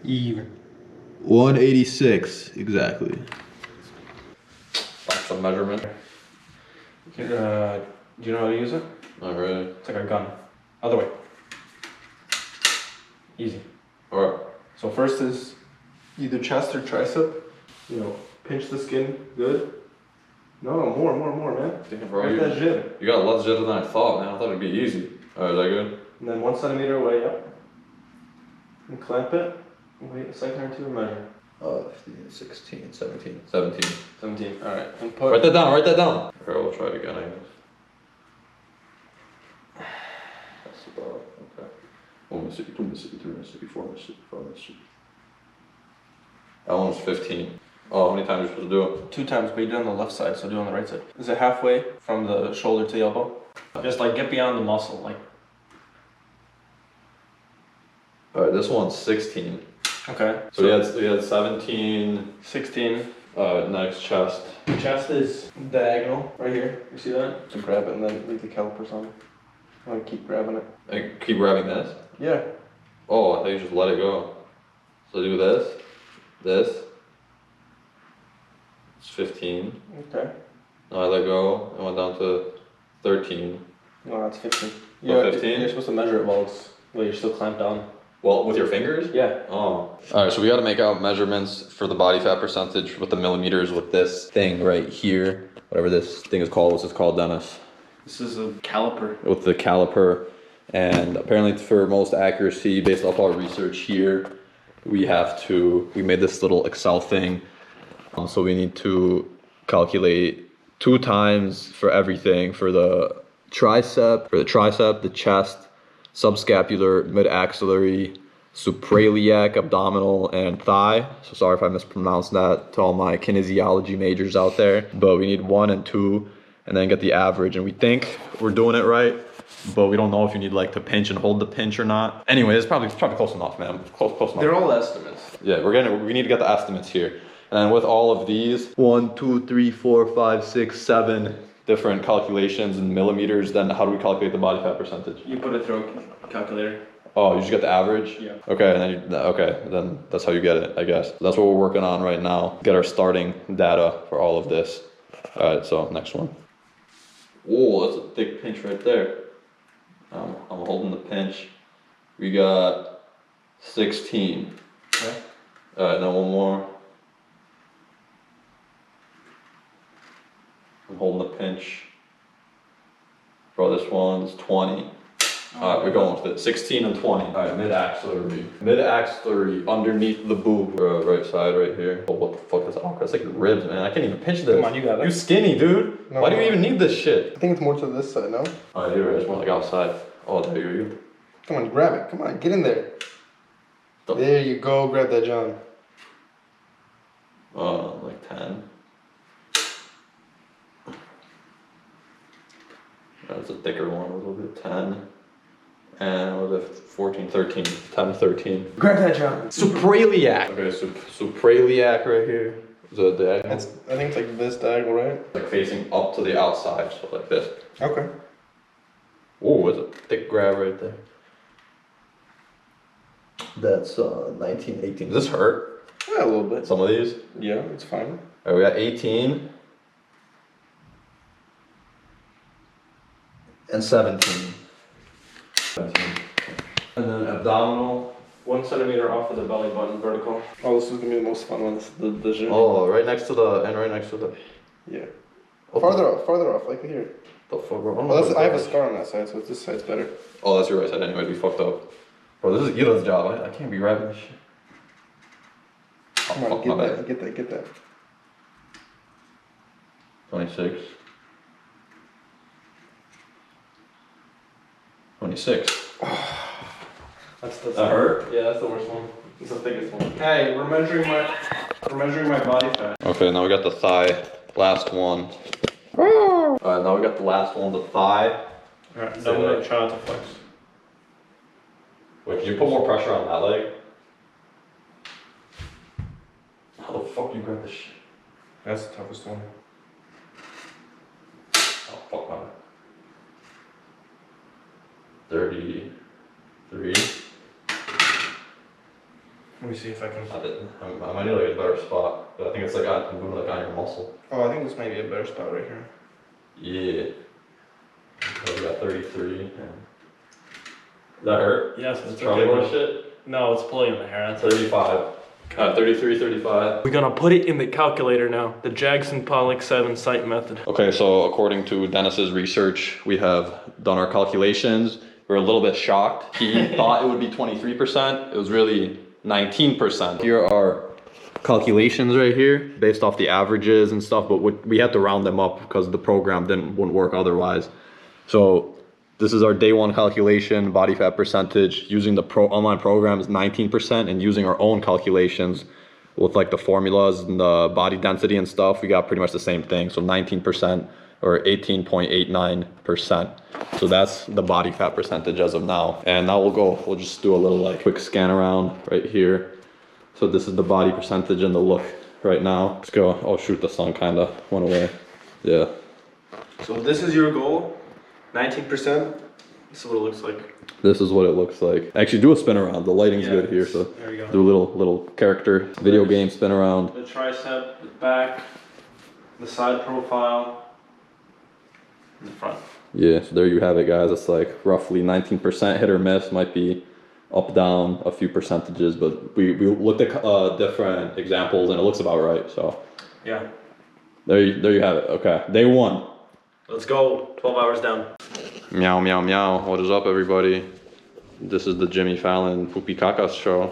Even. 186, exactly. That's a measurement. Do you know how to use it? Not really. It's like a gun. Other way. Easy. Alright. So first is either chest or tricep. You know, pinch the skin good. No, more, man. Damn, bro, Get that jib. you got less jib than I thought, man. I thought it'd be easy. Alright, is that good? And then 1 centimeter away, yep. And clamp it. Wait a second or two and measure. 15, 16, 17. 17. 17. Alright. And put. Write that down, write that down. Okay, we'll try it again, I guess. That's about, okay. 1 Mississippi, 2 Mississippi, 3 Mississippi, 4 Mississippi, 5 Mississippi. That one's 15. Oh, how many times are you supposed to do it? 2 times, but you do it on the left side, so do it on the right side. Is it halfway from the shoulder to the elbow? Just like get beyond the muscle, like. Alright, this one's 16. Okay. So we had 17. 16. Next chest. The chest is diagonal, right here. You see that? So grab it and then leave the calipers on. I'm gonna keep grabbing it. And keep grabbing this? Yeah. Oh, I thought you just let it go. So do this. It's 15. Okay. Now I let go. I went down to 13. No, that's 15. Oh, 15? You're supposed to measure it while you're still clamped down. Well, with your fingers? Yeah. Oh. Alright, so we gotta make out measurements for the body fat percentage with the millimeters with this thing right here. Whatever this thing is called. What's this called, Dennis? This is a caliper. With the caliper. And apparently for most accuracy, based off our research here, we made this little Excel thing. So we need to calculate 2 times for everything, for the tricep, the chest, subscapular, mid-axillary, suprailiac, abdominal, and thigh. So sorry if I mispronounced that to all my kinesiology majors out there. But we need 1 and 2, and then get the average. And we think we're doing it right, but we don't know if you need like to pinch and hold the pinch or not. Anyway, it's probably close enough, man. Close enough. They're all estimates. Yeah, we need to get the estimates here. And then with all of these, 1, 2, 3, 4, 5, 6, 7 different calculations in millimeters, then how do we calculate the body fat percentage? You put it through a calculator. Oh, you just get the average? Yeah. Okay, and then then that's how you get it, I guess. That's what we're working on right now. Get our starting data for all of this. All right, so next one. Whoa, that's a thick pinch right there. I'm holding the pinch. We got 16. Okay. All right, now one more. I'm holding the pinch. Bro, this one's 20. Alright, we're going with it. 16 and 20. Alright, mid-axillary. Mid-axillary underneath the boob. Right side right here. Oh, what the fuck is awkward? That's like ribs, man. I can't even pinch this. Come on, you got it. You skinny, dude. No, Why do you even need this shit? I think it's more to this side, no? Alright, you're right. It's more like outside. Oh, there you go. Come on, grab it. Come on, get in there. There you go. Grab that, John. Like 10. That's a thicker one, a little bit. 10. And what was it? 14, 13. 10, 13. Grab that, John. Suprailiac. Okay, suprailiac right here. Is it diagonal? I think it's like this diagonal, right? Like facing up to the outside, so like this. Okay. Oh, it's a thick grab right there. That's 19, 18. Does this hurt? Yeah, a little bit. Some of these? Yeah, it's fine. Alright, we got 18. And 17. 17. And then abdominal. 1 centimeter off of the belly button, vertical. Oh, this is gonna be the most fun one. This is the gym. Oh, right next to the. Yeah. What Farther off, like here. the fuck, bro? Well, I have a scar on that side, so this side's better. Oh, that's your right side anyway. We fucked up. Bro, this is Elo's job. I can't be grabbing this shit. Come on, get that. 26. 26. That hurt? Yeah, that's the worst one. It's the thickest one. Hey, we're measuring my body fat. Okay, now we got the thigh. Last one. Alright, now we got the last one, the thigh. Alright, now we're gonna try not to flex. Wait, can you put more pressure on that leg? How the fuck do you grab this shit? That's the toughest one. Oh, fuck my. 33. Let me see if I can. I might need like a better spot, but I think it's like I'm moving like on your muscle. Oh, I think this might be a better spot right here. Yeah. So we got 33. Does that hurt? Yes, it's Charlie okay. horse shit? No, it's pulling in the hair. That's 35. 33, 35. We're gonna put it in the calculator now. The Jackson-Pollock 7 site method. Okay, so according to Dennis's research, we have done our calculations. We're a little bit shocked. He thought it would be 23%. It was really 19%. Here are calculations right here based off the averages and stuff, but we had to round them up because the program wouldn't work otherwise. So this is our day one calculation, body fat percentage. Using the online program is 19%, and using our own calculations with like the formulas and the body density and stuff, we got pretty much the same thing. So 19% or 18.89%. So that's the body fat percentage as of now. And now we'll just do a little like quick scan around right here. So this is the body percentage and the look right now. Let's go. Oh shoot, the sun kind of went away. Yeah. So this is your goal, 19%. This is what it looks like. This is what it looks like. Actually, do a spin around. The lighting's good here, so There we go. do a little character video game spin around. The tricep, the back, the side profile, and the front. Yeah, so there you have it, guys. It's like roughly 19% hit or miss. Might be up, down a few percentages, but we looked at different examples and it looks about right. So Yeah. there you have it. Okay, day one. Let's go. 12 hours down. Meow, meow, meow. What is up, everybody? This is the Jimmy Fallon Poopy Kakas show.